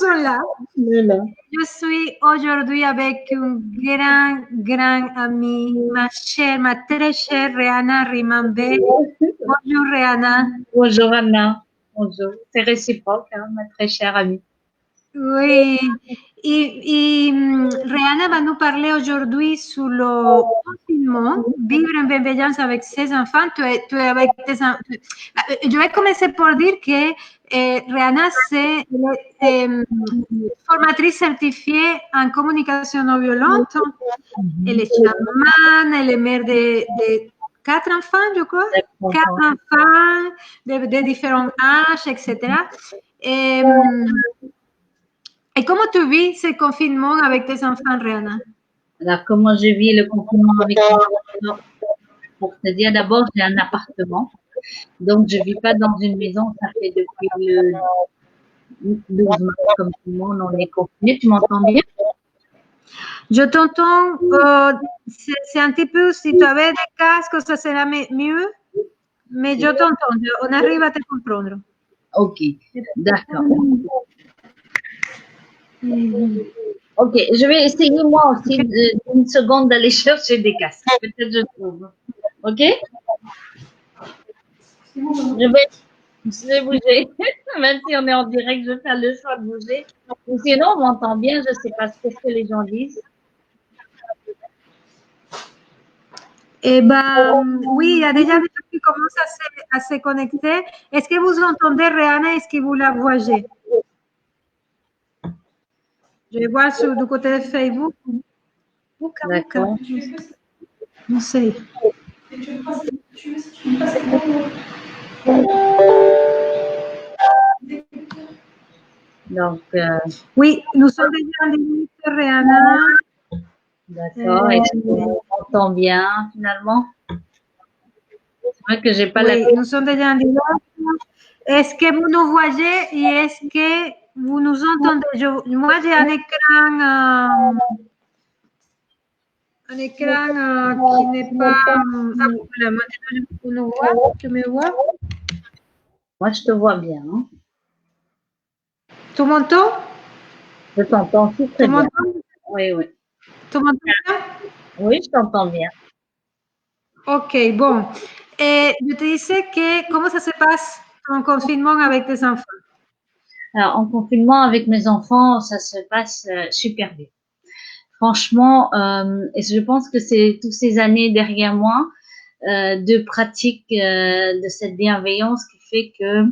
sont là. Je suis aujourd'hui avec une grande amie, ma très chère Rihanna Rimambe. Bonjour Rihanna. Bonjour Anna. Bonjour. C'est réciproque, hein, ma très chère amie. Oui. Rihanna va nous parler aujourd'hui sur le confinement, vivre en bienveillance avec ses enfants. Tu es avec tes enfants. Je vais commencer par dire que Rihanna, c'est formatrice certifiée en communication non violente. Elle est chamane, elle est mère de 4 enfants, je crois. 4 enfants de différents âges, etc. Et comment tu vis ce confinement avec tes enfants, Rihanna? Alors, comment je vis le confinement avec mes enfants? Pour te dire, d'abord, j'ai un appartement. Donc, je vis pas dans une maison. Ça fait depuis le 12 mars, comme tout le monde, on est confiné. Tu m'entends bien? Je t'entends. C'est un petit peu, si tu avais des casques, ça serait mieux. Mais je t'entends. On arrive à te comprendre. Ok, d'accord. Ok, je vais essayer moi aussi d'une seconde d'aller chercher des casques. Peut-être je trouve. Ok? Je vais bouger. Même si on est en direct, je fais le choix de bouger. Ou sinon, on m'entend bien. Je ne sais pas ce que les gens disent. Eh bien, oui, il y a déjà des gens qui commencent à se connecter. Est-ce que vous entendez Rihanna? Est-ce que vous la voyez? Je vais voir du côté de Facebook. D'accord. Non sais. Donc, oui, nous sommes déjà en direct, Rihanna. D'accord. Est-ce qu'on entend bien finalement? C'est vrai que j'ai pas oui, nous sommes déjà en direct. Est-ce que vous nous voyez et est-ce que vous nous entendez? Moi, j'ai un écran qui n'est pas... voilà, maintenant, vous nous voyez? Tu me vois? Moi, je te vois bien. Hein? Tu m'entends? Je t'entends aussi très bien. Oui, oui. Tu m'entends bien? Oui, je t'entends bien. Ok, bon. Et je te disais que comment ça se passe en confinement avec tes enfants? Alors, en confinement avec mes enfants, ça se passe super bien. Franchement, et je pense que c'est toutes ces années derrière moi de pratique de cette bienveillance qui fait que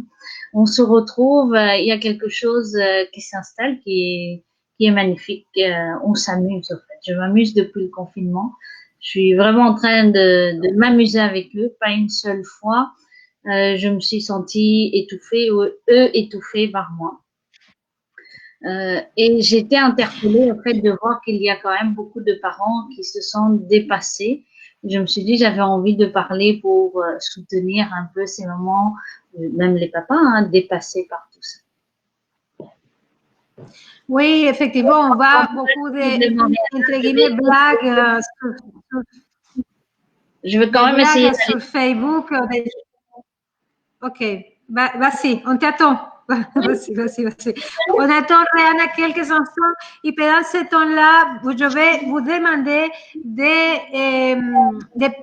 on se retrouve. Il y a quelque chose qui s'installe, qui est magnifique. On s'amuse en fait. Je m'amuse depuis le confinement. Je suis vraiment en train de m'amuser avec eux. Pas une seule fois, je me suis sentie étouffée ou eux étouffés par moi. Et j'étais interpellée au fait de voir qu'il y a quand même beaucoup de parents qui se sentent dépassés. Je me suis dit, j'avais envie de parler pour soutenir un peu ces mamans, même les papas, hein, dépassés par tout ça. Oui, effectivement, on voit beaucoup de, entre guillemets, blagues je veux quand même essayer sur Facebook. Ok, vas-y, on t'attend. Vas-y. On attend Rihanna quelques instants et pendant ce temps-là, je vais vous demander de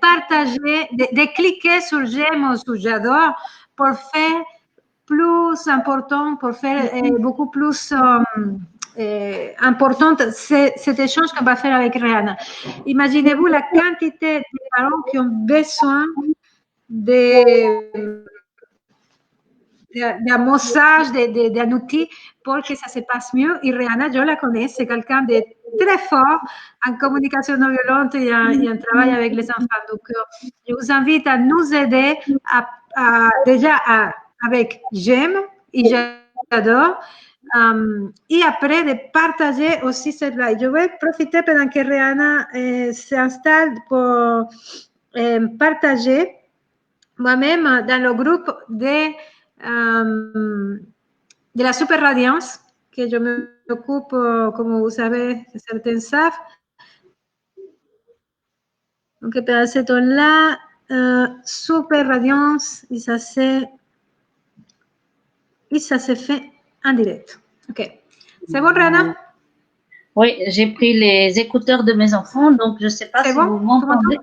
partager, de cliquer sur j'aime ou sur j'adore pour faire plus important, pour faire beaucoup plus importante cet échange qu'on va faire avec Rihanna. Imaginez-vous la quantité de parents qui ont besoin d'un message, d'un outil pour que ça se passe mieux. Et Rihanna, je la connais, c'est quelqu'un de très fort en communication non violente et en travail avec les enfants. Donc, je vous invite à nous aider avec j'aime et j'adore. Et après de partager aussi cette live. Je vais profiter pendant que Rihanna s'installe pour partager moi-même dans le groupe de la super radiance que je m'occupe, comme vous savez, certains savent. Donc, pendant ce temps-là, super radiance, et ça se fait en direct. OK. C'est bon, Rana? Oui, j'ai pris les écouteurs de mes enfants, donc je ne sais pas C'est si bon? vous Tu m'entends? m'entendez.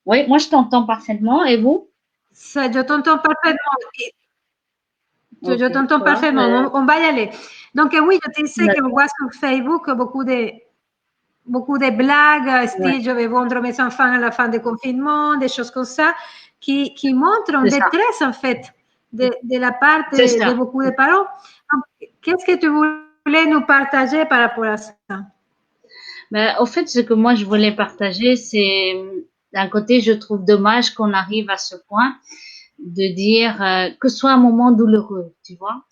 Oui, moi je t'entends parfaitement. Et vous? Je t'entends parfaitement. Ok, Je t'entends tu vois, parfaitement. On va y aller. Donc, oui, je te disais qu'on d'accord. voit sur Facebook beaucoup de blagues, Ouais, style je vais vendre mes enfants à la fin du confinement, des choses comme ça, qui montrent une c'est ça. détresse, en fait, de la part C'est de ça. beaucoup de parents. Donc, qu'est-ce que tu voulais nous partager par rapport à ça? Ben, au fait, ce que moi je voulais partager, c'est d'un côté, je trouve dommage qu'on arrive à ce point de dire que ce soit un moment douloureux, tu vois.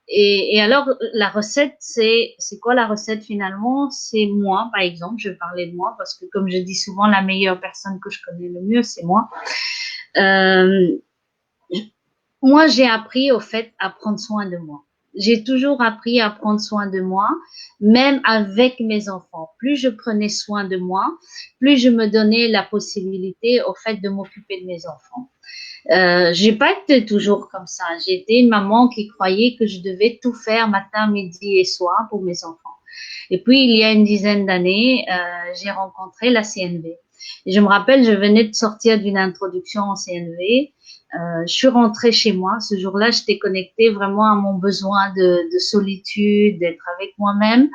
Et alors, la recette, c'est quoi la recette finalement? C'est moi, par exemple, je vais parler de moi parce que comme je dis souvent, la meilleure personne que je connais le mieux, c'est moi. Euh, Moi, j'ai appris au fait à prendre soin de moi. J'ai toujours appris à prendre soin de moi, même avec mes enfants. Plus je prenais soin de moi, plus je me donnais la possibilité au fait de m'occuper de mes enfants. J'ai pas été toujours comme ça. J'ai été une maman qui croyait que je devais tout faire matin, midi et soir pour mes enfants. Et puis, il y a une dizaine d'années, j'ai rencontré la CNV. Et je me rappelle, je venais de sortir d'une introduction en CNV. Je suis rentrée chez moi. Ce jour-là, j'étais connectée vraiment à mon besoin de solitude, d'être avec moi-même.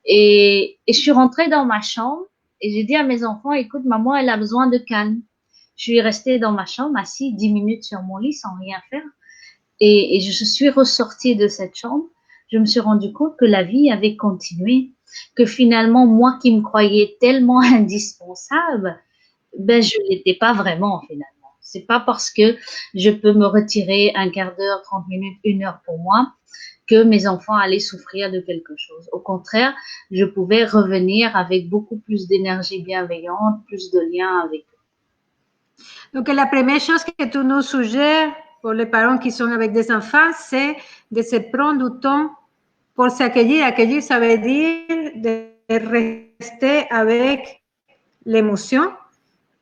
Et je suis rentrée dans ma chambre et j'ai dit à mes enfants, écoute, maman, elle a besoin de calme. Je suis restée dans ma chambre, assise 10 minutes sur mon lit sans rien faire. Et je suis ressortie de cette chambre. Je me suis rendu compte que la vie avait continué, que finalement, moi qui me croyais tellement indispensable, ben, je l'étais pas vraiment finalement. C'est pas parce que je peux me retirer un quart d'heure, 30 minutes, une heure pour moi que mes enfants allaient souffrir de quelque chose. Au contraire, je pouvais revenir avec beaucoup plus d'énergie bienveillante, plus de liens avec eux. Donc, la première chose que tu nous suggères pour les parents qui sont avec des enfants, c'est de se prendre du temps pour s'accueillir. Accueillir, ça veut dire de rester avec l'émotion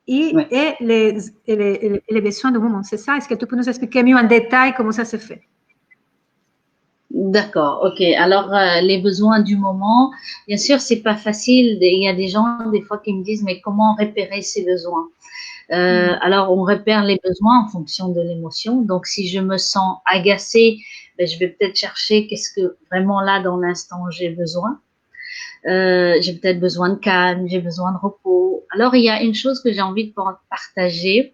Oui. et les besoins du moment. C'est ça? Est-ce que tu peux nous expliquer mieux en détail comment ça se fait? D'accord, ok. Alors, les besoins du moment, bien sûr, c'est pas facile. Il y a des gens, des fois, qui me disent, mais comment repérer ces besoins? Alors, on repère les besoins en fonction de l'émotion. Donc, si je me sens agacée, ben, je vais peut-être chercher qu'est-ce que vraiment là, dans l'instant, j'ai besoin. J'ai peut-être besoin de calme, j'ai besoin de repos. Alors, il y a une chose que j'ai envie de partager.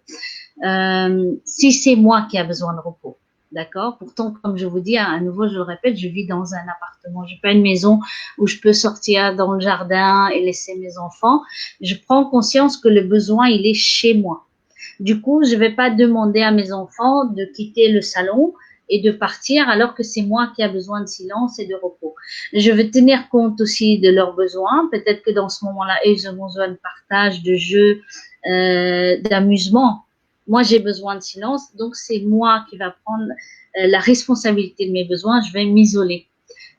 Si c'est moi qui a besoin de repos, d'accord? Pourtant, comme je vous dis, à nouveau, je le répète, je vis dans un appartement. J'ai pas une maison où je peux sortir dans le jardin et laisser mes enfants. Je prends conscience que le besoin, il est chez moi. Du coup, je vais pas demander à mes enfants de quitter le salon et de partir alors que c'est moi qui a besoin de silence et de repos. Je vais tenir compte aussi de leurs besoins. Peut-être que dans ce moment-là, ils ont besoin de partage, de jeu, d'amusement. Moi, j'ai besoin de silence, donc c'est moi qui va prendre la responsabilité de mes besoins. Je vais m'isoler.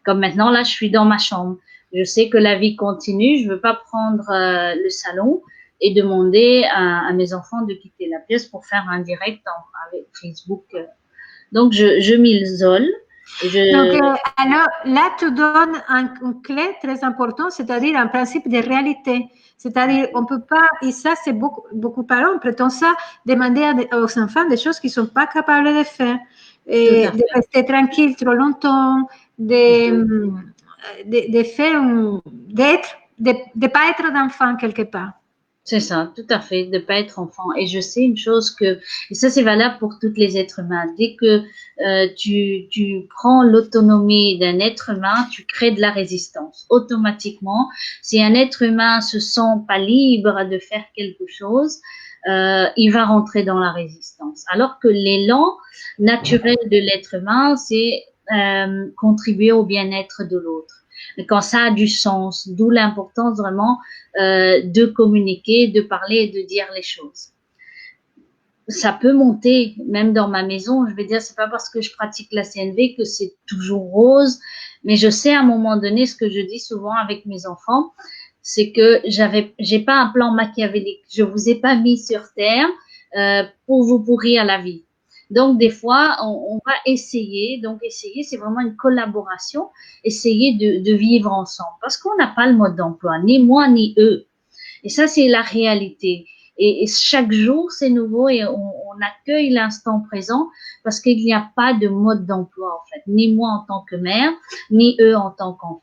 Comme maintenant, là, je suis dans ma chambre. Je sais que la vie continue. Je ne veux pas prendre le salon et demander à mes enfants de quitter la pièce pour faire un direct avec Facebook. Donc, je m'isole. Donc, alors là, tu donnes une clé très importante, c'est-à-dire un principe de réalité. C'est-à-dire, on ne peut pas, et ça, c'est beaucoup de parents prétendent ça, demander aux enfants des choses qu'ils ne sont pas capables de faire, Tout à et de fait. rester tranquille trop longtemps, de faire, d'être, de ne pas être d'enfant quelque part. C'est ça, tout à fait, de pas être enfant. Et je sais une chose que, et ça c'est valable pour tous les êtres humains. Dès que tu prends l'autonomie d'un être humain, tu crées de la résistance. Automatiquement, si un être humain se sent pas libre de faire quelque chose, il va rentrer dans la résistance. Alors que l'élan naturel de l'être humain, c'est contribuer au bien-être de l'autre. Quand ça a du sens, d'où l'importance vraiment de communiquer, de parler et de dire les choses. Ça peut monter, même dans ma maison. Je vais dire, c'est pas parce que je pratique la CNV que c'est toujours rose, mais je sais à un moment donné, ce que je dis souvent avec mes enfants, c'est que j'ai pas un plan machiavélique. Je vous ai pas mis sur terre pour vous pourrir la vie. Donc, des fois, on va essayer. Donc, essayer, c'est vraiment une collaboration. Essayer de vivre ensemble. Parce qu'on n'a pas le mode d'emploi, ni moi, ni eux. Et ça, c'est la réalité. Et chaque jour, c'est nouveau et on accueille l'instant présent parce qu'il n'y a pas de mode d'emploi, en fait. Ni moi en tant que mère, ni eux en tant qu'enfant.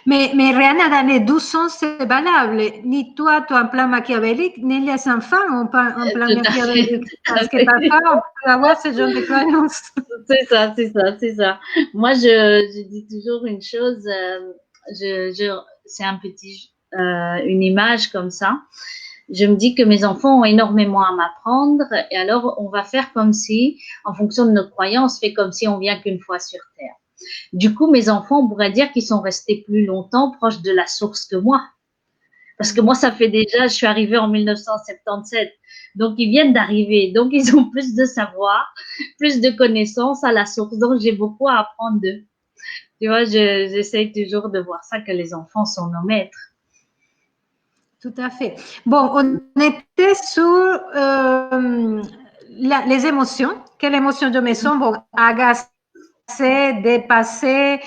Mais Rihanna, dans les 12 ans, c'est valable. Ni toi, tu as un plan machiavélique, ni les enfants ont un plan Tout à fait. machiavélique. Parce que parfois, on peut avoir ce genre de croyances. C'est ça, c'est ça, c'est ça. Moi, je dis toujours une chose, c'est un petit, une image comme ça. Je me dis que mes enfants ont énormément à m'apprendre et alors on va faire comme si, en fonction de nos croyances, fait comme si on vient qu'une fois sur Terre. Du coup, mes enfants, on pourrait dire qu'ils sont restés plus longtemps proches de la source que moi. Parce que moi, ça fait déjà, je suis arrivée en 1977. Donc, ils viennent d'arriver. Donc, ils ont plus de savoir, plus de connaissances à la source. Donc, j'ai beaucoup à apprendre d'eux. Tu vois, j'essaie toujours de voir ça, que les enfants sont nos maîtres. Tout à fait. Bon, on était sur les émotions. Quelle émotion je me sens? Bon, agacée, dépassée,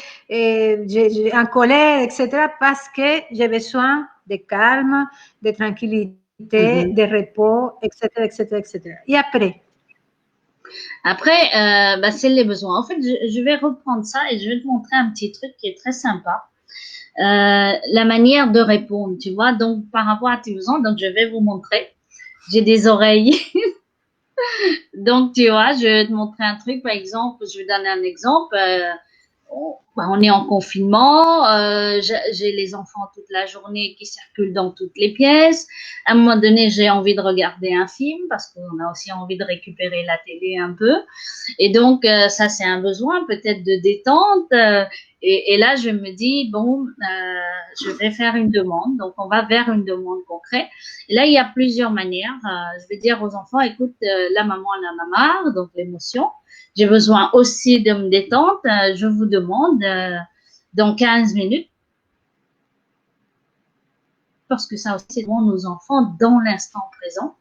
en colère, etc. Parce que j'ai besoin de calme, de tranquillité, de repos, etc., etc., etc. Et après? Après, c'est les besoins. En fait, je vais reprendre ça et je vais te montrer un petit truc qui est très sympa. La manière de répondre, tu vois. Donc, par rapport à tes besoins, donc je vais vous montrer. J'ai des oreilles. Donc, tu vois, je vais te montrer un truc, par exemple, je vais donner un exemple. On est en confinement, j'ai les enfants toute la journée qui circulent dans toutes les pièces. À un moment donné, j'ai envie de regarder un film parce qu'on a aussi envie de récupérer la télé un peu. Et donc, ça, c'est un besoin peut-être de détente. Et là, je me dis, bon, je vais faire une demande. Donc, on va vers une demande concrète. Et là, il y a plusieurs manières. Je vais dire aux enfants, écoute, la maman en a marre, donc l'émotion. J'ai besoin aussi de me détendre. Je vous demande dans 15 minutes, parce que ça aussi, c'est pour nos enfants dans l'instant présent,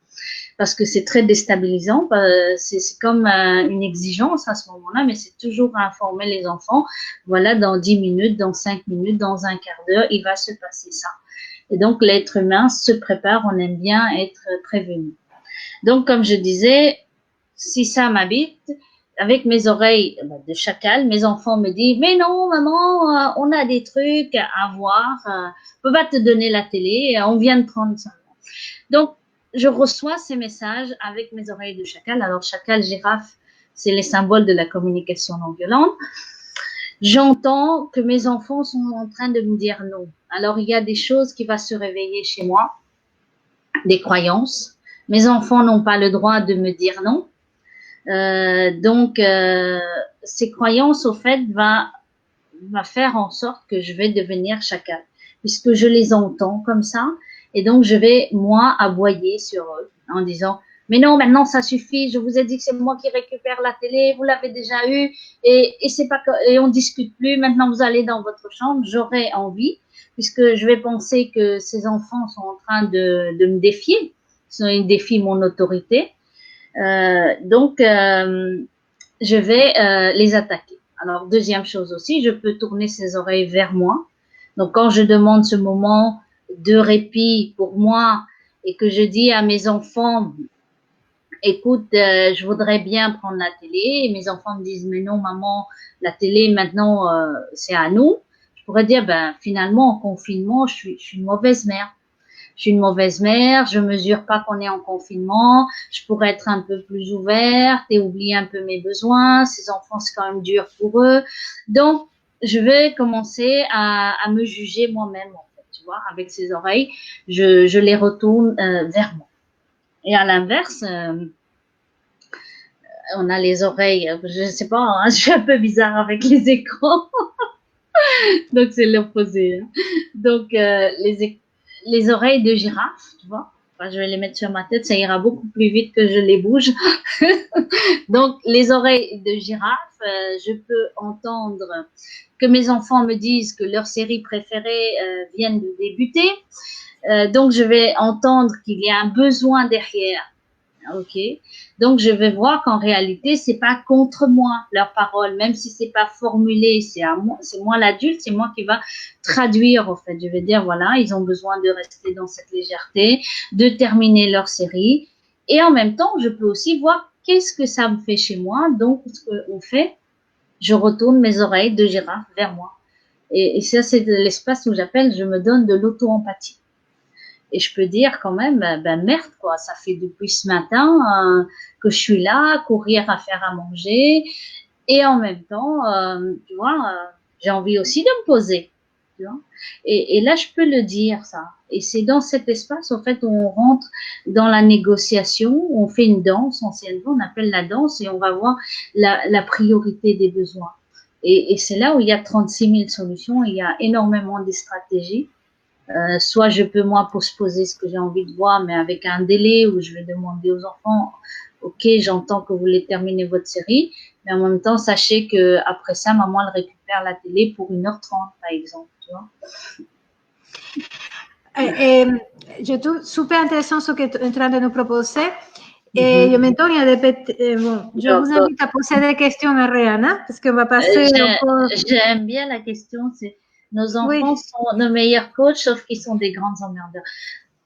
parce que c'est très déstabilisant. C'est comme une exigence à ce moment-là, mais c'est toujours à informer les enfants. Voilà, dans 10 minutes, dans 5 minutes, dans un quart d'heure, il va se passer ça. Et donc, l'être humain se prépare, on aime bien être prévenu. Donc, comme je disais, si ça m'habite, avec mes oreilles de chacal, mes enfants me disent, mais non, maman, on a des trucs à voir, on peut pas te donner la télé, on vient de prendre ça. Donc, je reçois ces messages avec mes oreilles de chacal. Alors, chacal, girafe, c'est les symboles de la communication non violente. J'entends que mes enfants sont en train de me dire non. Alors, il y a des choses qui vont se réveiller chez moi, des croyances. Mes enfants n'ont pas le droit de me dire non. Donc, ces croyances, au fait, va faire en sorte que je vais devenir chacal, puisque je les entends comme ça, et donc je vais, moi, aboyer sur eux, en disant, mais non, maintenant ça suffit, je vous ai dit que c'est moi qui récupère la télé, vous l'avez déjà eu, et c'est pas et on discute plus, maintenant vous allez dans votre chambre, j'aurai envie, puisque je vais penser que ces enfants sont en train de me défier, ils défient mon autorité. Donc, je vais les attaquer. Alors, deuxième chose aussi, je peux tourner ses oreilles vers moi. Donc, quand je demande ce moment de répit pour moi et que je dis à mes enfants, écoute, je voudrais bien prendre la télé, et mes enfants me disent, mais non, maman, la télé, maintenant, c'est à nous. Je pourrais dire, ben, finalement, en confinement, je suis une mauvaise mère. Je suis une mauvaise mère, je mesure pas qu'on est en confinement, je pourrais être un peu plus ouverte et oublier un peu mes besoins. Ces enfants, c'est quand même dur pour eux. Donc, je vais commencer à me juger moi-même, en fait, tu vois, avec ces oreilles. Je les retourne vers moi. Et à l'inverse, on a les oreilles, je sais pas, hein, je suis un peu bizarre avec les écrans. Donc, c'est l'opposé. Hein. Donc, les oreilles de girafe, tu vois. Enfin, je vais les mettre sur ma tête, ça ira beaucoup plus vite que je les bouge. Donc, les oreilles de girafe, je peux entendre que mes enfants me disent que leur série préférée viennent de débuter. Donc, je vais entendre qu'il y a un besoin derrière. Ok. Donc, je vais voir qu'en réalité, c'est pas contre moi leurs paroles, même si c'est pas formulé, c'est moi l'adulte, c'est moi qui va traduire, en fait. Je vais dire, voilà, ils ont besoin de rester dans cette légèreté, de terminer leur série. Et en même temps, je peux aussi voir qu'est-ce que ça me fait chez moi. Donc, ce qu'on fait, je retourne mes oreilles de girafe vers moi. Et ça, c'est l'espace où j'appelle, je me donne de l'auto-empathie. Et je peux dire quand même, ben merde quoi, ça fait depuis ce matin que je suis là, courir à faire à manger, et en même temps, tu vois, j'ai envie aussi de me poser, tu vois. Et là, je peux le dire ça. Et c'est dans cet espace, en fait, où on rentre dans la négociation, on fait une danse, anciennement, on appelle la danse, et on va voir la priorité des besoins. Et c'est là où il y a 36 000 solutions, il y a énormément de stratégies. Soit je peux moi postposer ce que j'ai envie de voir, mais avec un délai où je vais demander aux enfants, ok, j'entends que vous voulez terminer votre série, mais en même temps, sachez que après ça, maman elle récupère la télé pour 1h30, par exemple, tu vois. Je trouve super intéressant ce que tu es en train de nous proposer. Et maintenant, il y a bon, je vous invite à poser des questions à Rihanna, parce qu'on va passer un peu... J'aime bien la question, c'est nos enfants sont nos meilleurs coachs, sauf qu'ils sont des grands emmerdeurs.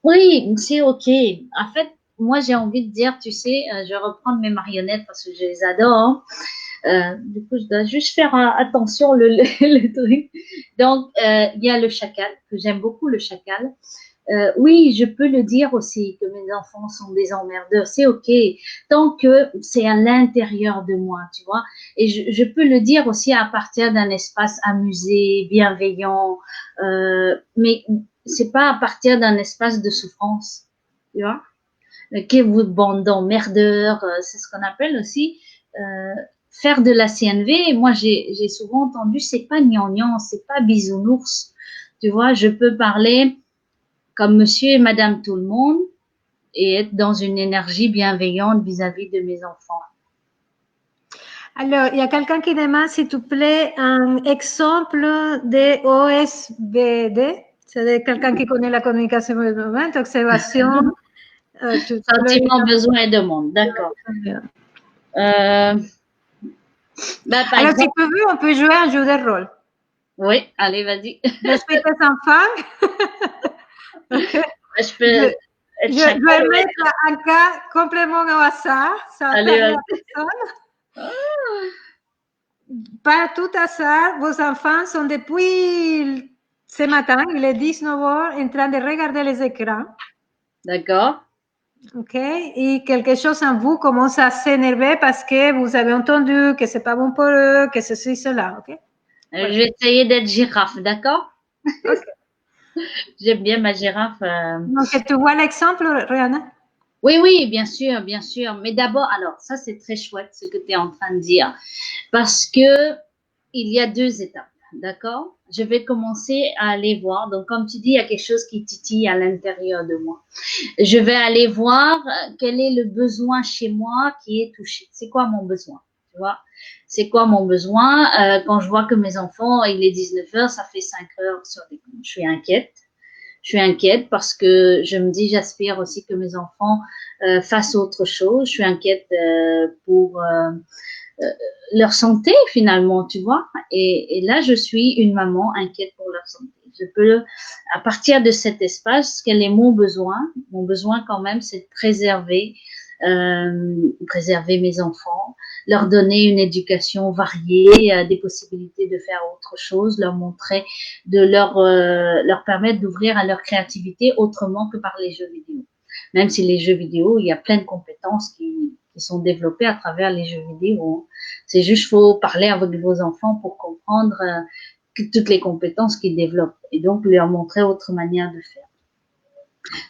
Oui, c'est ok. En fait, moi, j'ai envie de dire, tu sais, je vais reprendre mes marionnettes parce que je les adore. Du coup, je dois juste faire attention le truc. Donc, il y a le chacal, que j'aime beaucoup, le chacal. Oui, je peux le dire aussi que mes enfants sont des emmerdeurs, c'est ok, tant que c'est à l'intérieur de moi, tu vois. Et je peux le dire aussi à partir d'un espace amusé, bienveillant, mais c'est pas à partir d'un espace de souffrance, tu vois. Que vous bande d'emmerdeurs, c'est ce qu'on appelle aussi faire de la CNV. Moi, j'ai souvent entendu, c'est pas gnangnan, c'est pas bisounours, tu vois. Je peux parler comme monsieur et madame tout le monde et être dans une énergie bienveillante vis-à-vis de mes enfants. Alors, il y a quelqu'un qui demande, s'il te plaît, un exemple de OSBD. C'est quelqu'un qui connaît la communication du moment, observation. Sentiment, besoin et demande, d'accord. Bah, alors, exemple, si tu veux, on peut jouer un jeu de rôle. Oui, allez, vas-y. Je suis tes enfants. Okay. Je peux je vais mettre un cas complètement au hasard. Ça allez, vas-y. Pas tout hasard, vos enfants sont depuis ce matin, il est 19h, en train de regarder les écrans. D'accord. Ok, et quelque chose en vous commence à s'énerver parce que vous avez entendu que c'est pas bon pour eux, que ceci, cela, ok? Voilà. Je vais essayer d'être girafe, d'accord? Ok. J'aime bien ma girafe. Donc, tu vois l'exemple, Rihanna? Oui, oui, bien sûr, bien sûr. Mais d'abord, alors, ça, c'est très chouette ce que tu es en train de dire. Parce que il y a 2 étapes, d'accord? Je vais commencer à aller voir. Donc, comme tu dis, il y a quelque chose qui titille à l'intérieur de moi. Je vais aller voir quel est le besoin chez moi qui est touché. C'est quoi mon besoin? Tu vois? C'est quoi mon besoin? Quand je vois que mes enfants, il est 19h, ça fait 5 heures sur des comptes. Je suis inquiète. Je suis inquiète parce que je me dis, j'aspire aussi que mes enfants fassent autre chose. Je suis inquiète pour leur santé finalement, tu vois. Et là, je suis une maman inquiète pour leur santé. Je peux, à partir de cet espace, quel est mon besoin? Mon besoin quand même, c'est de préserver mes enfants, leur donner une éducation variée, des possibilités de faire autre chose, leur montrer, de leur permettre d'ouvrir à leur créativité autrement que par les jeux vidéo. Même si les jeux vidéo, il y a plein de compétences qui sont développées à travers les jeux vidéo. C'est juste, faut parler avec vos enfants pour comprendre toutes les compétences qu'ils développent et donc leur montrer autre manière de faire.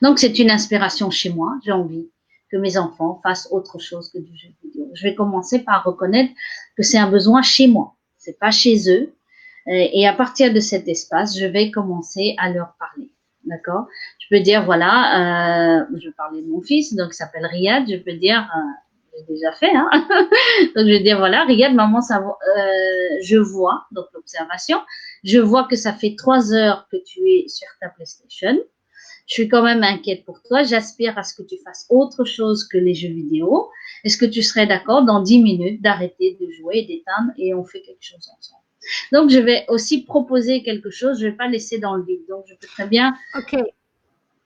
Donc, c'est une inspiration chez moi. J'ai envie que mes enfants fassent autre chose que du jeu vidéo. Je vais commencer par reconnaître que c'est un besoin chez moi. C'est pas chez eux. Et à partir de cet espace, je vais commencer à leur parler. D'accord? Je peux dire, voilà, je vais parler de mon fils, donc il s'appelle Riyad. Je peux dire, j'ai déjà fait, hein. Donc je vais dire, voilà, Riyad, maman, je vois, donc l'observation, je vois que ça fait 3 heures que tu es sur ta PlayStation. Je suis quand même inquiète pour toi. J'aspire à ce que tu fasses autre chose que les jeux vidéo. Est-ce que tu serais d'accord dans 10 minutes d'arrêter de jouer et d'éteindre et on fait quelque chose ensemble? Donc, je vais aussi proposer quelque chose. Je vais pas laisser dans le vide. Donc, je peux très bien. Ok.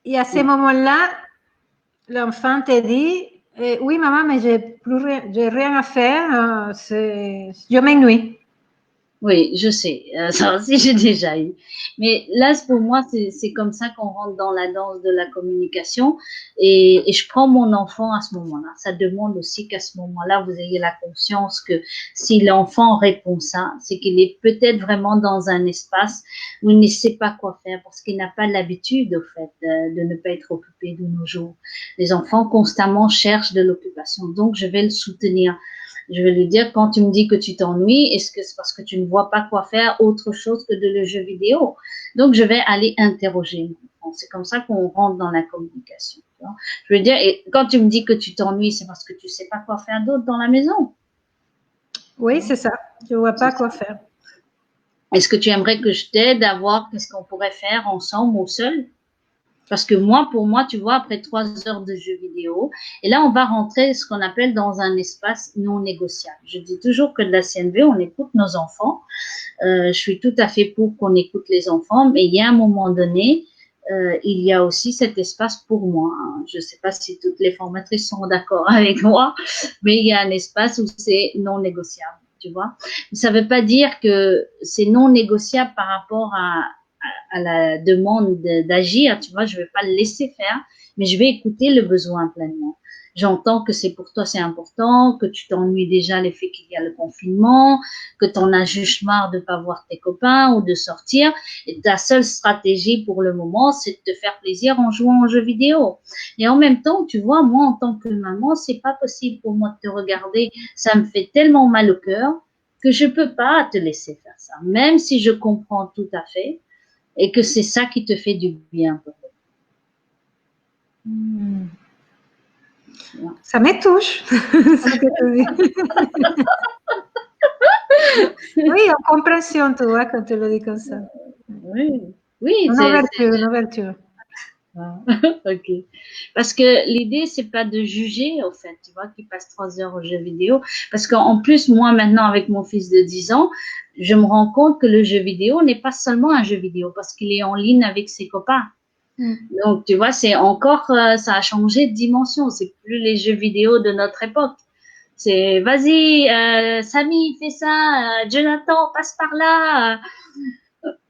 Et à ce moment-là, l'enfant te dit, oui, maman, mais j'ai rien à faire. Je m'ennuie. Oui, je sais. Ça aussi, j'ai déjà eu. Mais là, pour moi, c'est comme ça qu'on rentre dans la danse de la communication. Et je prends mon enfant à ce moment-là. Ça demande aussi qu'à ce moment-là, vous ayez la conscience que si l'enfant répond ça, c'est qu'il est peut-être vraiment dans un espace où il ne sait pas quoi faire parce qu'il n'a pas l'habitude, au fait, de ne pas être occupé de nos jours. Les enfants constamment cherchent de l'occupation. Donc, je vais le soutenir. Je vais lui dire, quand tu me dis que tu t'ennuies, est-ce que c'est parce que tu ne vois pas quoi faire autre chose que de le jeu vidéo? Donc, je vais aller interroger mon enfant. C'est comme ça qu'on rentre dans la communication. Je veux dire, et quand tu me dis que tu t'ennuies, c'est parce que tu sais pas quoi faire d'autre dans la maison. Oui, c'est ça. Je ne vois pas quoi faire. Est-ce que tu aimerais que je t'aide à voir qu'est-ce qu'on pourrait faire ensemble ou seul? Parce que moi, pour moi, tu vois, après 3 heures de jeux vidéo, et là, on va rentrer ce qu'on appelle dans un espace non négociable. Je dis toujours que de la CNV, on écoute nos enfants. Je suis tout à fait pour qu'on écoute les enfants, mais il y a un moment donné, il y a aussi cet espace pour moi. Je ne sais pas si toutes les formatrices sont d'accord avec moi, mais il y a un espace où c'est non négociable, tu vois. Ça ne veut pas dire que c'est non négociable par rapport à la demande d'agir, tu vois, je vais pas le laisser faire, mais je vais écouter le besoin pleinement. J'entends que c'est pour toi, c'est important, que tu t'ennuies déjà le fait qu'il y a le confinement, que tu en as juste marre de pas voir tes copains ou de sortir. Et ta seule stratégie pour le moment, c'est de te faire plaisir en jouant aux jeux vidéo. Et en même temps, tu vois, moi, en tant que maman, c'est pas possible pour moi de te regarder. Ça me fait tellement mal au cœur que je peux pas te laisser faire ça. Même si je comprends tout à fait, et que c'est ça qui te fait du bien. Ça me touche, ce que tu dis. Oui, en compréhension, tu vois, quand tu le dis comme ça. Oui, oui, Une ouverture. Ok. Parce que l'idée, c'est pas de juger, au fait, tu vois, qui passe 3 heures aux jeux vidéo. Parce qu'en plus, moi, maintenant, avec mon fils de 10 ans, je me rends compte que le jeu vidéo n'est pas seulement un jeu vidéo, parce qu'il est en ligne avec ses copains. Donc, tu vois, c'est encore, ça a changé de dimension. C'est plus les jeux vidéo de notre époque. C'est, vas-y, Samy, fais ça, Jonathan, passe par là,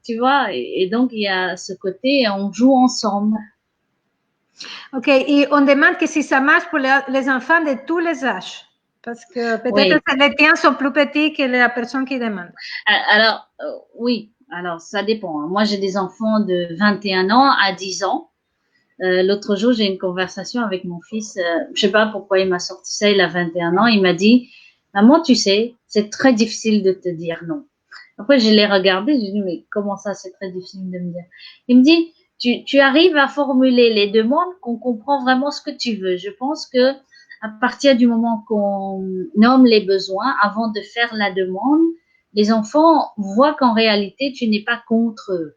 tu vois. Et donc, il y a ce côté, on joue ensemble. Ok, et on demande que si ça marche pour les enfants de tous les âges. Parce que peut-être que les tiens sont plus petits que la personne qui demande. Alors, oui, alors ça dépend. Moi, j'ai des enfants de 21 ans à 10 ans. L'autre jour, j'ai une conversation avec mon fils. Je sais pas pourquoi il m'a sorti ça. Il a 21 ans. Il m'a dit, maman, tu sais, c'est très difficile de te dire non. Après, je l'ai regardé. J'ai dit, mais comment ça, c'est très difficile de me dire. Il me dit, tu arrives à formuler les demandes qu'on comprend vraiment ce que tu veux. Je pense que à partir du moment qu'on nomme les besoins, avant de faire la demande, les enfants voient qu'en réalité, tu n'es pas contre eux.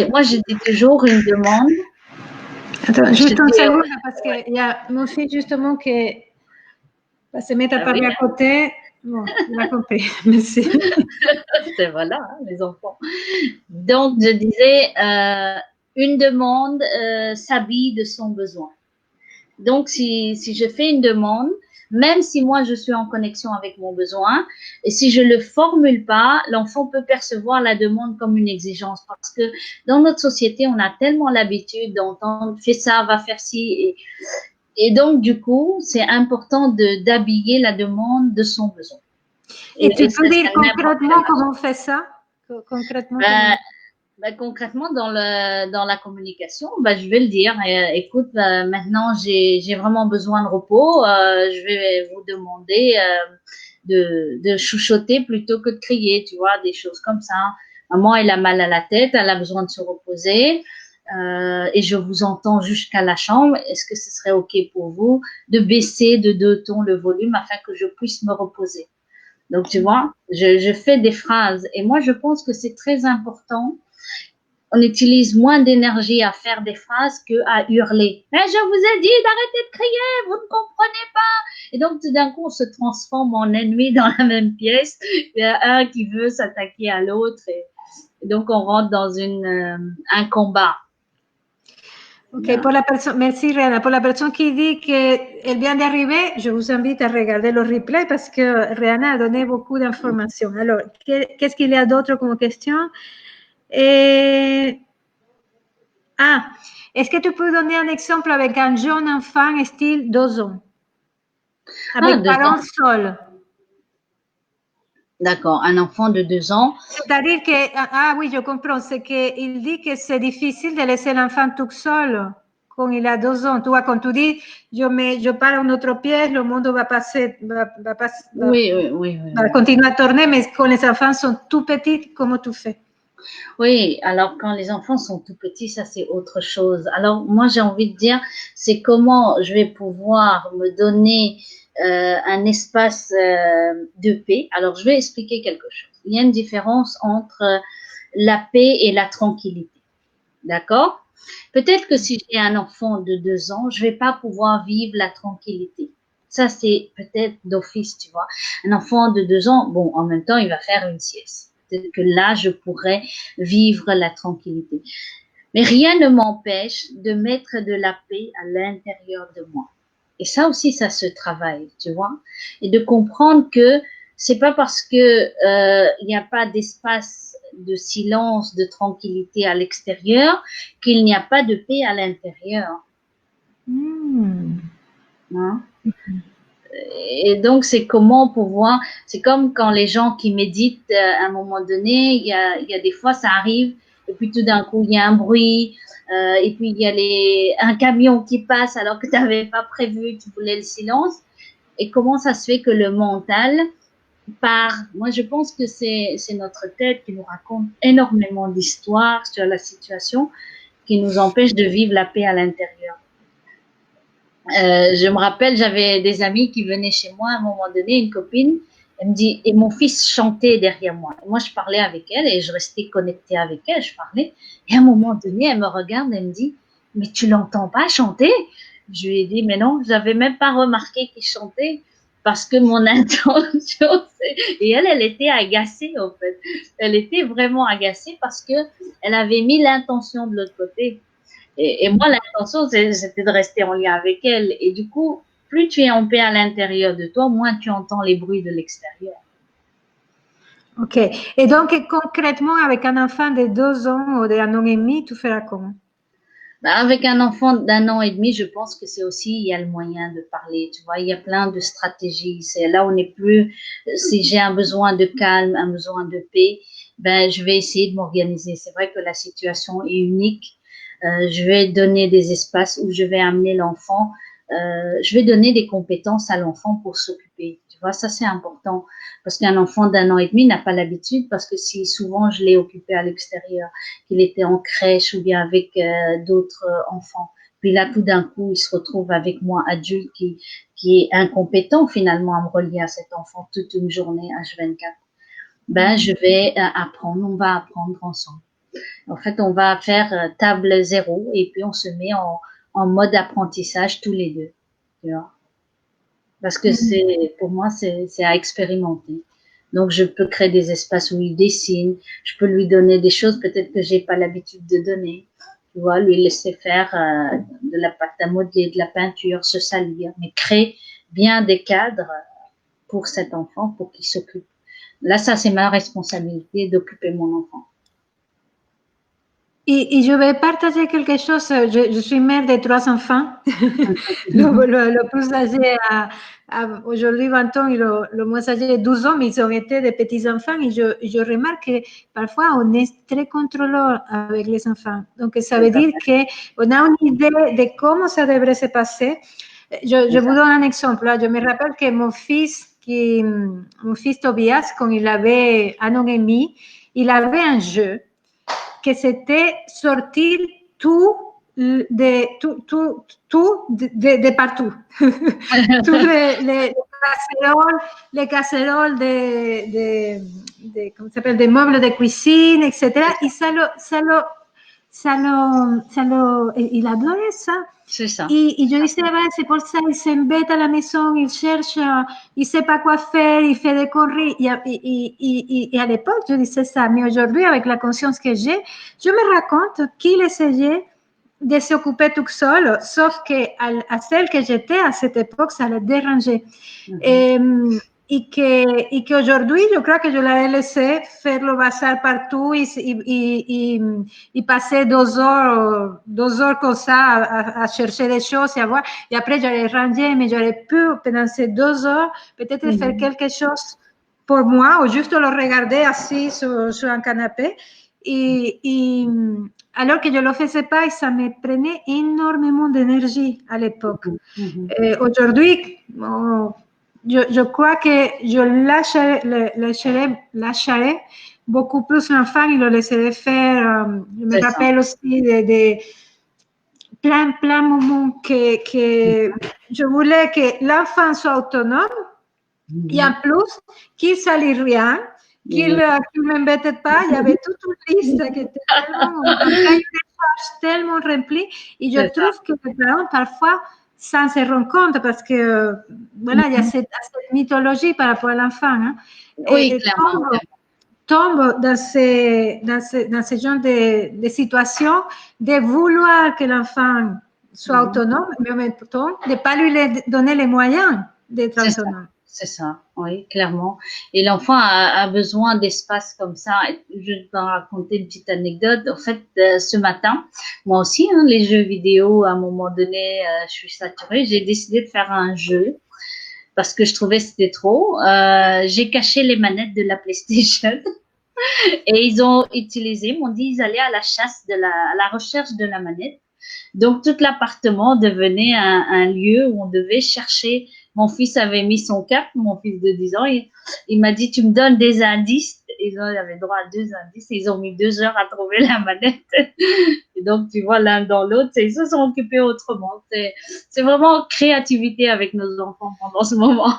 Moi, je dis toujours une demande. Attends, juste une seconde, parce qu'il y a mon fils justement qui va se mettre à parler à côté. Bon, il a compris. Merci. C'est voilà, les enfants. Donc, je disais, une demande s'habille de son besoin. Donc, si je fais une demande, même si moi je suis en connexion avec mon besoin, et si je le formule pas, l'enfant peut percevoir la demande comme une exigence parce que dans notre société, on a tellement l'habitude d'entendre fais ça, va faire ci, et donc du coup, c'est important d'habiller la demande de son besoin. Et tu peux dire concrètement comment on fait ça? Concrètement, concrètement, dans la communication, je vais le dire. Écoute, maintenant, j'ai vraiment besoin de repos. Je vais vous demander de chuchoter plutôt que de crier, tu vois, des choses comme ça. Maman, elle a mal à la tête, elle a besoin de se reposer. Et je vous entends jusqu'à la chambre. Est-ce que ce serait OK pour vous de baisser de 2 tons le volume afin que je puisse me reposer? Donc, tu vois, je fais des phrases. Et moi, je pense que c'est très important on utilise moins d'énergie à faire des phrases qu'à hurler. Mais je vous ai dit d'arrêter de crier, vous ne comprenez pas. Et donc, tout d'un coup, on se transforme en ennemis dans la même pièce. Il y a un qui veut s'attaquer à l'autre. Et donc, on rentre dans un combat. Ok, pour la personne, merci Rihanna. Pour la personne qui dit qu'elle vient d'arriver, je vous invite à regarder le replay parce que Rihanna a donné beaucoup d'informations. Alors, qu'est-ce qu'il y a d'autre comme question? Est-ce que tu peux donner un exemple avec un jeune enfant style 2 ans, avec parents seuls? D'accord, un enfant de 2 ans. C'est-à-dire que, oui, je comprends, c'est qu'il dit que c'est difficile de laisser l'enfant tout seul quand il a 2 ans. Tu vois, quand tu dis, je pars à une autre pièce, le monde va passer, va continuer à tourner, mais quand les enfants sont tout petits, comment tu fais? Oui, alors quand les enfants sont tout petits, ça c'est autre chose. Alors moi j'ai envie de dire, c'est comment je vais pouvoir me donner un espace de paix. Alors je vais expliquer quelque chose. Il y a une différence entre la paix et la tranquillité. D'accord? Peut-être que si j'ai un enfant de 2 ans, je vais pas pouvoir vivre la tranquillité. Ça c'est peut-être d'office, tu vois. Un enfant de 2 ans, bon, en même temps, il va faire une sieste. Peut-être que là, je pourrais vivre la tranquillité. Mais rien ne m'empêche de mettre de la paix à l'intérieur de moi. Et ça aussi, ça se travaille, tu vois. Et de comprendre que c'est pas parce que il n'y a pas d'espace de silence, de tranquillité à l'extérieur qu'il n'y a pas de paix à l'intérieur. Hein? Et donc, c'est comment pouvoir, c'est comme quand les gens qui méditent à un moment donné, il y a des fois, ça arrive, et puis tout d'un coup, il y a un bruit, et puis il y a un camion qui passe alors que tu n'avais pas prévu, tu voulais le silence. Et comment ça se fait que le mental part? Moi, je pense que c'est notre tête qui nous raconte énormément d'histoires sur la situation qui nous empêche de vivre la paix à l'intérieur. Je me rappelle, j'avais des amis qui venaient chez moi à un moment donné, une copine, elle me dit, et mon fils chantait derrière moi. Et moi, je parlais avec elle et je restais connectée avec elle, je parlais. Et à un moment donné, elle me regarde, elle me dit, mais tu l'entends pas chanter? Je lui ai dit, mais non, j'avais même pas remarqué qu'il chantait parce que mon intention, et elle était agacée, en fait. Elle était vraiment agacée parce que elle avait mis l'intention de l'autre côté. Et moi, l'intention, c'était de rester en lien avec elle. Et du coup, plus tu es en paix à l'intérieur de toi, moins tu entends les bruits de l'extérieur. Ok. Et donc, concrètement, avec un enfant de 2 ans ou d'1 an et demi, tu feras comment? Avec un enfant d'1 an et demi, je pense que c'est aussi, il y a le moyen de parler, tu vois, il y a plein de stratégies. C'est là, on n'est plus, si j'ai un besoin de calme, un besoin de paix, ben, je vais essayer de m'organiser. C'est vrai que la situation est unique. Je vais donner des espaces où je vais amener l'enfant. Je vais donner des compétences à l'enfant pour s'occuper. Tu vois, ça c'est important parce qu'un enfant d'1 an et demi n'a pas l'habitude parce que si souvent je l'ai occupé à l'extérieur, qu'il était en crèche ou bien avec d'autres enfants, puis là tout d'un coup il se retrouve avec moi adulte qui est incompétent finalement à me relier à cet enfant toute une journée H24. Ben je vais apprendre, on va apprendre ensemble. En fait, on va faire table 0 et puis on se met en mode apprentissage tous les deux. Tu vois? Parce que pour moi, c'est à expérimenter. Donc, je peux créer des espaces où il dessine. Je peux lui donner des choses peut-être que j'ai pas l'habitude de donner. Tu vois, lui laisser faire de la pâte à modeler, de la peinture, se salir, mais créer bien des cadres pour cet enfant, pour qu'il s'occupe. Là, ça, c'est ma responsabilité d'occuper mon enfant. Et je vais partager quelque chose. Je suis mère de 3 enfants. Le plus âgé a aujourd'hui 20 ans et le moins âgé 12 ans, mais ils ont été des petits enfants. Et je remarque que parfois on est très contrôleur avec les enfants. Donc ça veut dire qu'on a une idée de comment ça devrait se passer. Je vous donne un exemple. Là. Je me rappelle que mon fils Tobias, quand il avait 1 an et demi, il avait un jeu que c'était sortir tout de partout. Tous les casseroles comment s'appelle, des meubles de cuisine, etc. Et ça il adorait ça. C'est ça. Et je disais, bah, c'est pour ça, il s'embête à la maison, il cherche, il sait pas quoi faire, il fait des conneries. Et à l'époque, je disais ça. Mais aujourd'hui, avec la conscience que j'ai, je me rends compte qu'il essayait de s'occuper tout seul, sauf que à celle que j'étais à cette époque, ça le dérangeait. Et qu'aujourd'hui, je crois que je l'avais laissé faire le bazar partout et passer 2 heures comme ça à chercher des choses et à voir. Et après, j'aurais rangé, mais j'aurais pu, pendant ces 2 heures, peut-être faire quelque chose pour moi ou juste le regarder assis sur un canapé. Alors que je ne le faisais pas, et ça me prenait énormément d'énergie à l'époque. Aujourd'hui, je crois que je lâcherai beaucoup plus l'enfant et le laisserai faire. Je me rappelle aussi de plein de moments que je voulais que l'enfant soit autonome et en plus qu'il ne salisse rien, qu'il ne m'embête pas. Il y avait toute une liste qui était tellement remplie et je trouve que les parents parfois sans se rendre compte parce que voilà, il y a cette mythologie par rapport à l'enfant. Hein, oui, clairement. Tombe dans ce genre de situation de vouloir que l'enfant soit autonome, mais en même temps, de ne pas lui donner les moyens d'être autonome. C'est ça, oui, clairement. Et l'enfant a besoin d'espace comme ça. Je vais t'en raconter une petite anecdote. En fait, ce matin, moi aussi, hein, les jeux vidéo, à un moment donné, je suis saturée. J'ai décidé de faire un jeu parce que je trouvais que c'était trop. J'ai caché les manettes de la PlayStation et ils ont utilisé, m'ont dit, ils allaient à la chasse à la recherche de la manette. Donc, tout l'appartement devenait un lieu où on devait chercher. Mon fils avait mis son cap, mon fils de 10 ans, il m'a dit, tu me donnes des indices. Ils avaient droit à 2 indices. Ils ont mis 2 heures à trouver la manette. Et donc, tu vois, l'un dans l'autre, ils se sont occupés autrement. C'est vraiment créativité avec nos enfants pendant ce moment.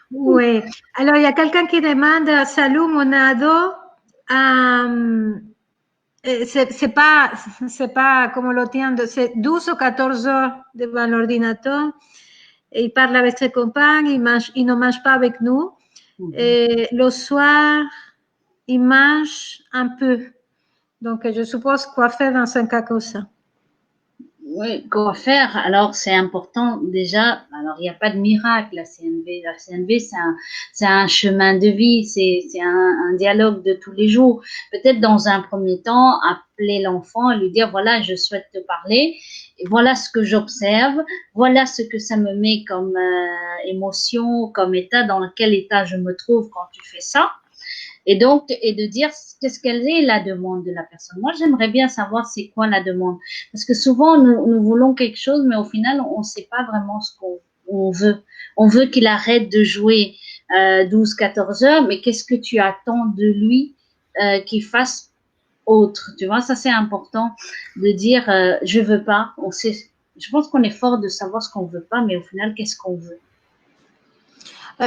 Oui. Alors, il y a quelqu'un qui demande, salut, mon ado. C'est pas comme le tien, c'est 12 ou 14 heures devant l'ordinateur. Il parle avec ses compagnes, il ne mange pas avec nous. Et le soir, il mange un peu. Donc, je suppose quoi faire dans un cas comme ça. Oui, quoi faire? Alors, c'est important déjà. Alors, il n'y a pas de miracle, la CNV. La CNV, c'est un chemin de vie, c'est un dialogue de tous les jours. Peut-être dans un premier temps, appeler l'enfant et lui dire, voilà, je souhaite te parler. Et voilà ce que j'observe. Voilà ce que ça me met comme émotion, comme état, dans quel état je me trouve quand tu fais ça. Et donc, et de dire qu'est-ce qu'elle est la demande de la personne. Moi, j'aimerais bien savoir c'est quoi la demande. Parce que souvent, nous voulons quelque chose, mais au final, on ne sait pas vraiment ce qu'on veut. On veut qu'il arrête de jouer 12-14 heures, mais qu'est-ce que tu attends de lui qu'il fasse autre? Tu vois, ça c'est important de dire je veux pas. Je pense qu'on est fort de savoir ce qu'on veut pas, mais au final, qu'est-ce qu'on veut?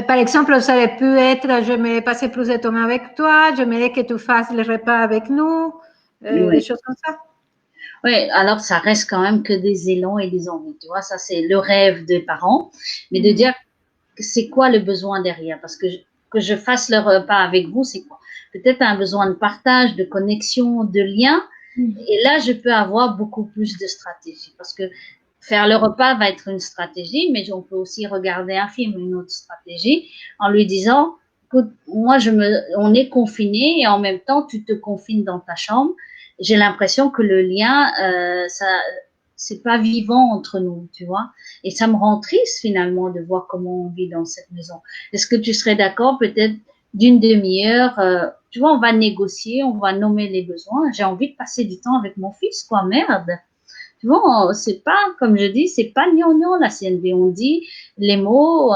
Par exemple, ça aurait pu être, j'aimerais passer plus de temps avec toi, j'aimerais que tu fasses les repas avec nous, des choses comme ça. Oui, alors ça reste quand même que des élans et des envies, tu vois, ça c'est le rêve des parents, mais de dire c'est quoi le besoin derrière, parce que je fasse le repas avec vous, c'est quoi? Peut-être un besoin de partage, de connexion, de lien, et là je peux avoir beaucoup plus de stratégie, parce que faire le repas va être une stratégie, mais on peut aussi regarder un film, une autre stratégie, en lui disant, écoute, moi on est confiné et en même temps tu te confines dans ta chambre. J'ai l'impression que le lien, c'est pas vivant entre nous, tu vois. Et ça me rend triste finalement de voir comment on vit dans cette maison. Est-ce que tu serais d'accord peut-être d'une demi-heure, tu vois, on va négocier, on va nommer les besoins. J'ai envie de passer du temps avec mon fils, quoi, merde. Tu vois, c'est pas, comme je dis, c'est pas gnangnan la CNV. On dit les mots.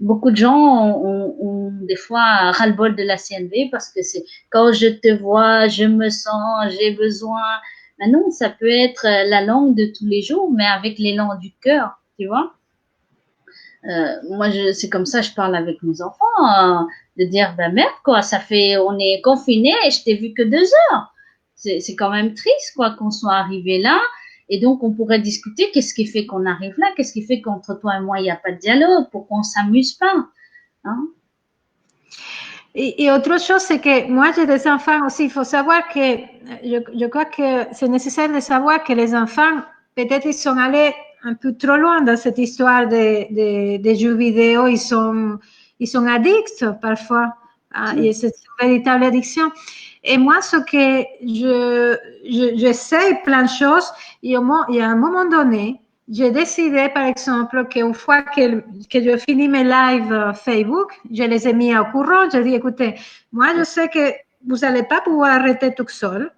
Beaucoup de gens ont des fois ras-le-bol de la CNV parce que c'est quand je te vois, je me sens, j'ai besoin. Mais non, ça peut être la langue de tous les jours, mais avec l'élan du cœur, tu vois. Moi, c'est comme ça, je parle avec mes enfants, de dire, ben merde, quoi, ça fait, on est confinés et je t'ai vu que 2 heures. c'est quand même triste, quoi, qu'on soit arrivé là. Et donc, on pourrait discuter qu'est-ce qui fait qu'on arrive là, qu'est-ce qui fait qu'entre toi et moi, il n'y a pas de dialogue, pourquoi on s'amuse pas, hein? Et autre chose, c'est que moi, j'ai des enfants aussi. Il faut savoir que je crois que c'est nécessaire de savoir que les enfants, peut-être, ils sont allés un peu trop loin dans cette histoire des jeux vidéo. Ils sont addicts parfois. Et c'est une véritable addiction. Et moi, ce que j'essaie plein de choses, il y a un moment donné, j'ai décidé, par exemple, qu'une fois que je finis mes lives Facebook, je les ai mis au courant. J'ai dit, écoutez, moi, je sais que vous n'allez pas pouvoir arrêter tout seul.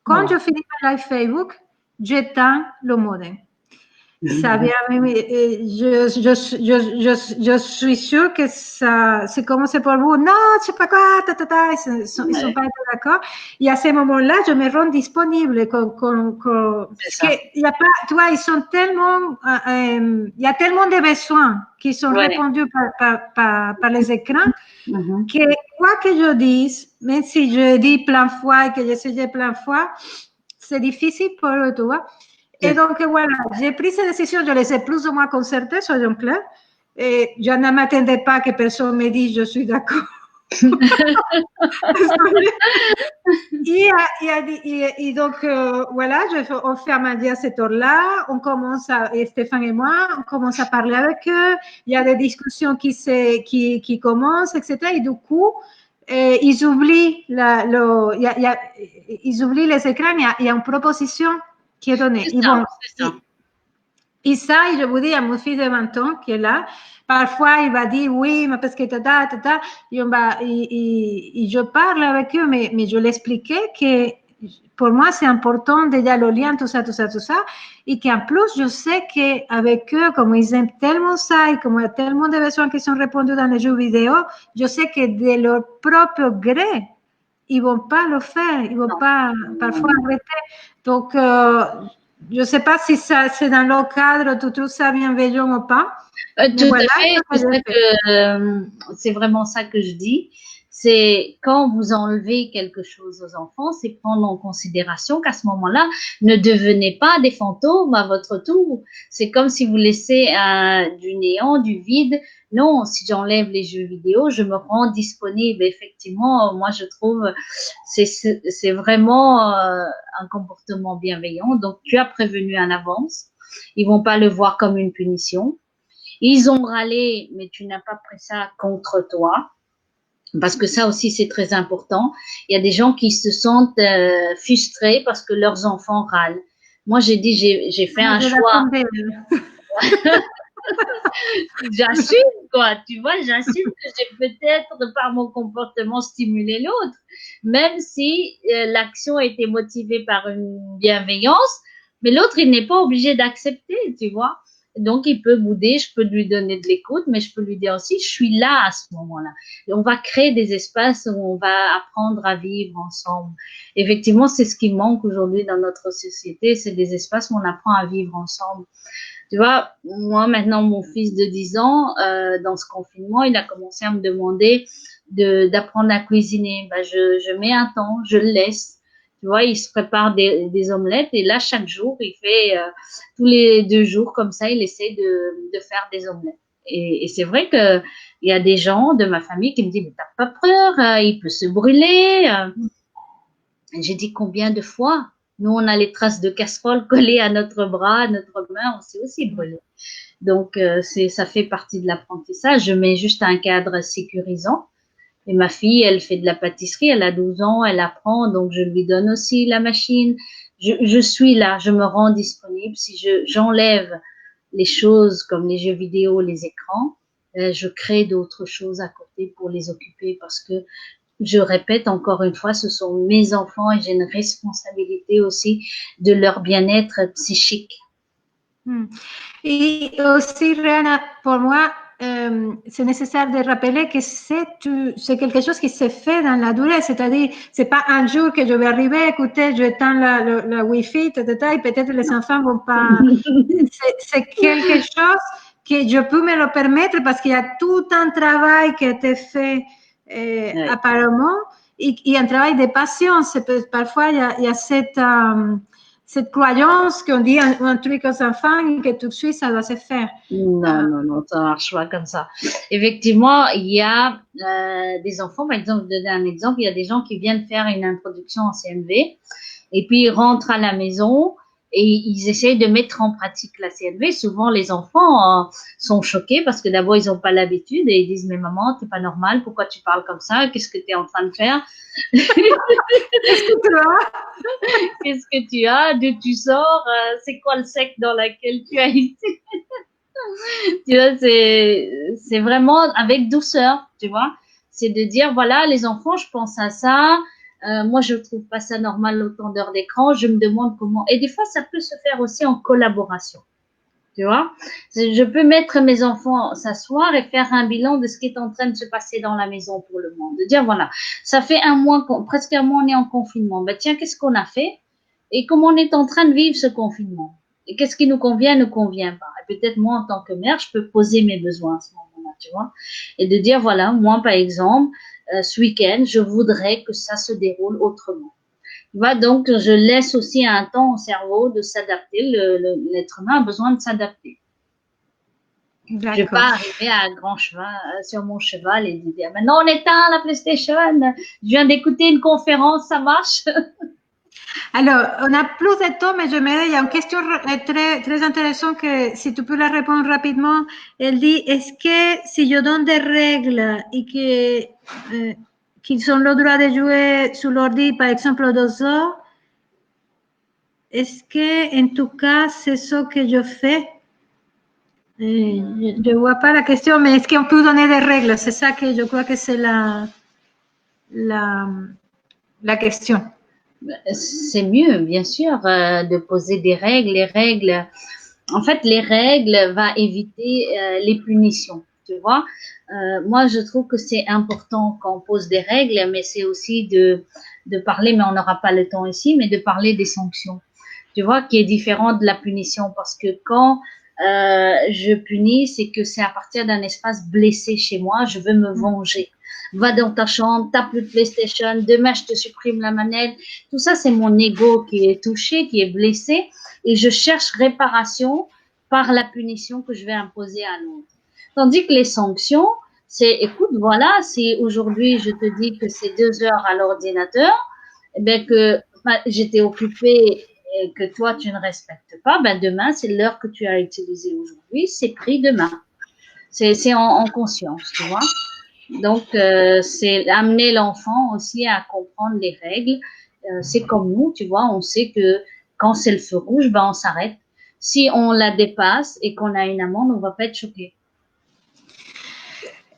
Quand je finis mes lives Facebook, j'éteins le modem. Ça vient, je suis sûre que ça, c'est comme c'est pour vous. Non, je sais pas quoi, ils sont pas d'accord. Et à ce moment-là, je me rends disponible. Parce que il y a pas, tu vois, ils sont tellement, il y a tellement de besoins qui sont répondus par les écrans que quoi que je dise, même si je dis plein de fois et que j'essaie plein de fois, c'est difficile pour eux, tu vois. Et donc, voilà, j'ai pris cette décision, je les ai plus ou moins concertées, soyons clairs. Et je ne m'attendais pas que personne me dise je suis d'accord. et donc, voilà, on fait à midi à cette heure-là, et Stéphane et moi, on commence à parler avec eux, il y a des discussions qui commencent, etc. Et du coup, ils oublient, ils oublient les écrans, il y a une proposition qui est donnée. Et ça, je vous dis, à mon fils de 20 ans qui est là, parfois il va dire oui, mais parce que tata, et je parle avec eux, mais je l'expliquais que pour moi c'est important de dialoguer, tout ça, et qu'en plus je sais qu'avec eux, comme ils aiment tellement ça et comme il y a tellement de besoins qui sont répondus dans les jeux vidéo, je sais que de leur propre gré, ils vont pas le faire, ils vont pas parfois arrêter. Donc, je ne sais pas si ça, c'est dans le cadre de tout ça bienveillant ou pas. Tout à fait, c'est vraiment ça que je dis. C'est quand vous enlevez quelque chose aux enfants, c'est prendre en considération qu'à ce moment-là, ne devenez pas des fantômes à votre tour. C'est comme si vous laissez du néant, du vide. Non, si j'enlève les jeux vidéo, je me rends disponible. Effectivement, moi je trouve c'est vraiment un comportement bienveillant. Donc tu as prévenu en avance. Ils vont pas le voir comme une punition. Ils ont râlé, mais tu n'as pas pris ça contre toi. Parce que ça aussi, c'est très important. Il y a des gens qui se sentent frustrés parce que leurs enfants râlent. Moi, j'ai dit, j'ai fait un choix. J'assume, quoi. Tu vois, j'assume que j'ai peut-être, par mon comportement, stimulé l'autre. Même si l'action a été motivée par une bienveillance, mais l'autre, il n'est pas obligé d'accepter, tu vois. Donc, il peut bouder, je peux lui donner de l'écoute, mais je peux lui dire aussi, je suis là à ce moment-là. Et on va créer des espaces où on va apprendre à vivre ensemble. Effectivement, c'est ce qui manque aujourd'hui dans notre société, c'est des espaces où on apprend à vivre ensemble. Tu vois, moi maintenant, mon fils de 10 ans, dans ce confinement, il a commencé à me demander d'apprendre à cuisiner. Ben, je mets un temps, je le laisse. Tu vois, il se prépare des omelettes et là, chaque jour, il fait, tous les 2 jours, comme ça, il essaie de faire des omelettes. Et c'est vrai que il y a des gens de ma famille qui me disent, mais t'as pas peur, il peut se brûler. J'ai dit combien de fois? Nous, on a les traces de casserole collées à notre bras, à notre main, on s'est aussi brûlé. Donc, ça fait partie de l'apprentissage. Je mets juste un cadre sécurisant. Et ma fille, elle fait de la pâtisserie, elle a 12 ans, elle apprend, donc je lui donne aussi la machine. Je suis là, je me rends disponible. Si j'enlève les choses comme les jeux vidéo, les écrans, je crée d'autres choses à côté pour les occuper parce que je répète encore une fois, ce sont mes enfants et j'ai une responsabilité aussi de leur bien-être psychique. Et aussi, Rihanna, pour moi, c'est nécessaire de rappeler que c'est quelque chose qui se fait dans la durée, c'est-à-dire, c'est pas un jour que je vais arriver, écoutez, j'éteins la Wi-Fi, et peut-être les enfants vont pas. C'est quelque chose que je peux me le permettre parce qu'il y a tout un travail qui a été fait apparemment. et un travail de patience. Parfois, il y a cette croyance qu'on dit un truc aux enfants et que tout de suite, ça doit se faire. Non, ça marche pas comme ça. Effectivement, il y a des enfants, par exemple, je donne un exemple, il y a des gens qui viennent faire une introduction en CNV et puis ils rentrent à la maison et ils essayent de mettre en pratique la CNV. Souvent, les enfants sont choqués parce que d'abord, ils n'ont pas l'habitude et ils disent, mais maman, t'es pas normal, pourquoi tu parles comme ça? Qu'est-ce que tu es en train de faire? Qu'est-ce que tu as? Qu'est-ce que tu as? D'où tu sors? C'est quoi le secte dans lequel tu as été? Tu vois, c'est vraiment avec douceur, tu vois. C'est de dire, voilà, les enfants, je pense à ça. Moi, je trouve pas ça normal autant d'heures d'écran. Je me demande comment. Et des fois, ça peut se faire aussi en collaboration. Tu vois, je peux mettre mes enfants s'asseoir et faire un bilan de ce qui est en train de se passer dans la maison pour le moment. De dire, voilà, ça fait un mois, presque un mois, on est en confinement. Ben, tiens, qu'est-ce qu'on a fait? Et comment on est en train de vivre ce confinement? Et qu'est-ce qui nous convient, ne convient pas? Et peut-être moi, en tant que mère, je peux poser mes besoins à ce moment-là, tu vois. Et de dire, voilà, moi, par exemple, ce week-end, je voudrais que ça se déroule autrement. Tu vois, donc, je laisse aussi un temps au cerveau de s'adapter. L'être humain a besoin de s'adapter. Je ne vais pas arriver à grand cheval, sur mon cheval et dire, maintenant, on éteint la PlayStation. Je viens d'écouter une conférence, ça marche? Alors, on a plus de temps, mais il y a une question très, très intéressante que si tu peux la répondre rapidement. Elle dit, est-ce que si je donne des règles et qu'ils ont le droit de jouer sur l'ordi, par exemple, 2 heures, est-ce que, en tout cas, c'est ce que je fais? Je ne vois pas la question, mais est-ce qu'on peut donner des règles? C'est ça que je crois que c'est la question. C'est mieux, bien sûr, de poser des règles. Les règles, en fait, les règles vont éviter les punitions, tu vois. Moi, je trouve que c'est important qu'on pose des règles, mais c'est aussi de parler, mais on n'aura pas le temps ici, mais de parler des sanctions, tu vois, qui est différent de la punition, parce que quand je punis, c'est que c'est à partir d'un espace blessé chez moi, je veux me venger. Va dans ta chambre, tape le PlayStation, demain je te supprime la manette. Tout ça, c'est mon ego qui est touché, qui est blessé, et je cherche réparation par la punition que je vais imposer à l'autre. Tandis que les sanctions, c'est, écoute, voilà, si aujourd'hui je te dis que c'est 2 heures à l'ordinateur, eh bien que j'étais occupée et que toi tu ne respectes pas, ben demain c'est l'heure que tu as utilisée aujourd'hui, c'est pris demain. C'est en conscience, tu vois. Donc, c'est amener l'enfant aussi à comprendre les règles. C'est comme nous, tu vois, on sait que quand c'est le feu rouge, ben on s'arrête. Si on la dépasse et qu'on a une amende, on va pas être choqué.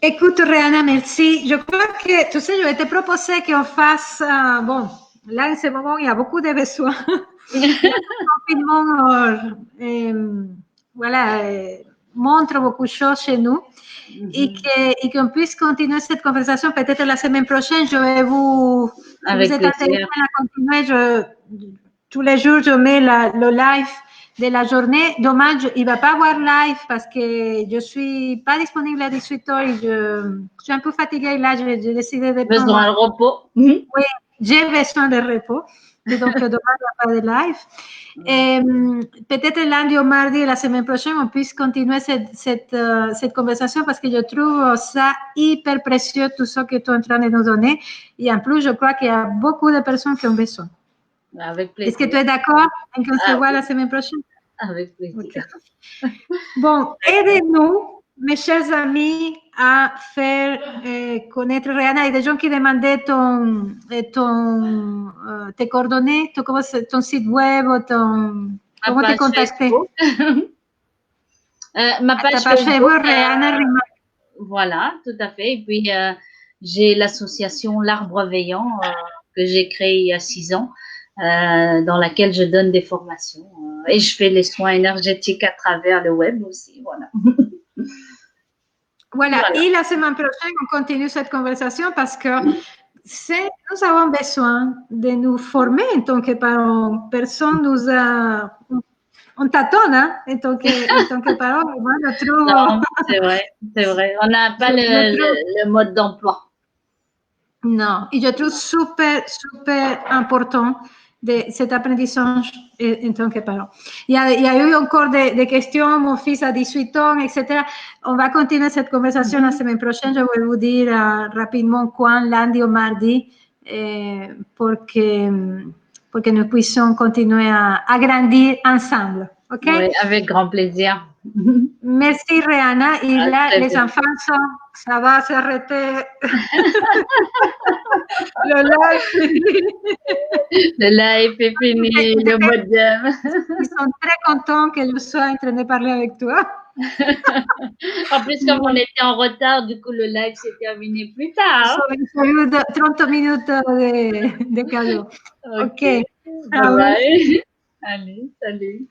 Écoute, Rihanna, merci. Je crois que, tu sais, je vais te proposer qu'on fasse, bon, là, en ce moment, il y a beaucoup de besoins. Le confinement, voilà, montre beaucoup de choses chez nous. Et qu'on puisse continuer cette conversation peut-être la semaine prochaine. Je vais vous, si vous êtes intéressé à continuer, tous les jours, je mets le live de la journée. Dommage, il ne va pas avoir live parce que je ne suis pas disponible à 18h et je suis un peu fatiguée là. J'ai décidé de prendre... Besoin de repos. Oui, j'ai besoin de repos. Donc, dommage, il n'y a pas de live. Et peut-être lundi ou mardi la semaine prochaine, on puisse continuer cette conversation parce que je trouve ça hyper précieux, tout ce que tu es en train de nous donner. Et en plus, je crois qu'il y a beaucoup de personnes qui ont besoin. Avec plaisir. Est-ce que tu es d'accord et qu'on se voit la semaine prochaine? Avec plaisir. Okay. Bon, aidez-nous, mes chers amis, à faire connaître Rihanna. Il y a des gens qui demandaient tes coordonnées, ton site web, comment te contacter. Ma page Facebook, Rihanna Rima. Voilà, tout à fait. Et puis, j'ai l'association L'Arbre Veillant que j'ai créée il y a 6 ans, dans laquelle je donne des formations et je fais les soins énergétiques à travers le web aussi. Voilà. Voilà. Et la semaine prochaine, on continue cette conversation parce que nous avons besoin de nous former en tant que parents. Personne nous a... On tâtonne, hein, en tant que parents. Moi, je trouve... Non, c'est vrai. On n'a pas le mode d'emploi. Non, et je trouve super, super important de cet apprentissage en tant que parent. Il y a eu encore des questions, mon fils a 18 ans, etc. On va continuer cette conversation la semaine prochaine. Je vais vous dire rapidement quand, lundi ou mardi, pour que nous puissions continuer à grandir ensemble. OK? Oui, avec grand plaisir. Merci, Rihanna. Et À là, très les bientôt. enfants ça va s'arrêter. Le live. Le live est fini, le modem. Ils sont très contents que je sois en train de parler avec toi. En plus, comme on était en retard, du coup, le live s'est terminé plus tard. J'ai eu 30 minutes de cadeau. Ok, OK. bye bye. Allez, salut.